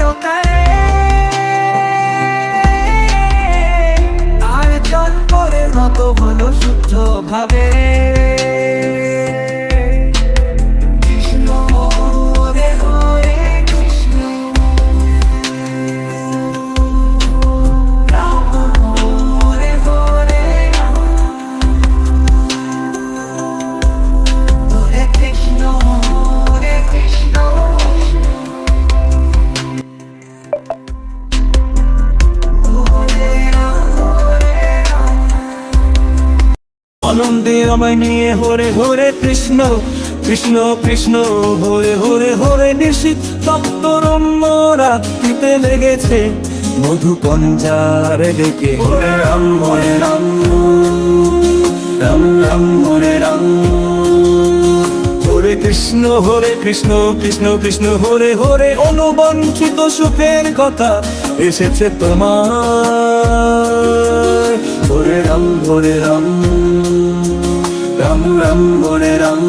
চিরকালে আর জন্মের মতো হলো শুদ্ধ ভাবে। কৃষ্ণ হরে হরে কৃষ্ণ, রাম হরে হরে রাম, হরে কৃষ্ণ হরে কৃষ্ণ। আনন্দে আমায় নিয়ে হরে হরে কৃষ্ণ কৃষ্ণ কৃষ্ণ হরে হরে হরে নিশীথ তপ্ত রম্য রাত্রিতে লেগেছে মধু পঞ্জারে ডেকে হরে রাম রাম রাম হরে রাম। হরে কৃষ্ণ কৃষ্ণ কৃষ্ণ হরে হরে অনুবঞ্চিত সুখের কথা এসেছে তোমার। হরে রাম রাম রাম হরে রাম।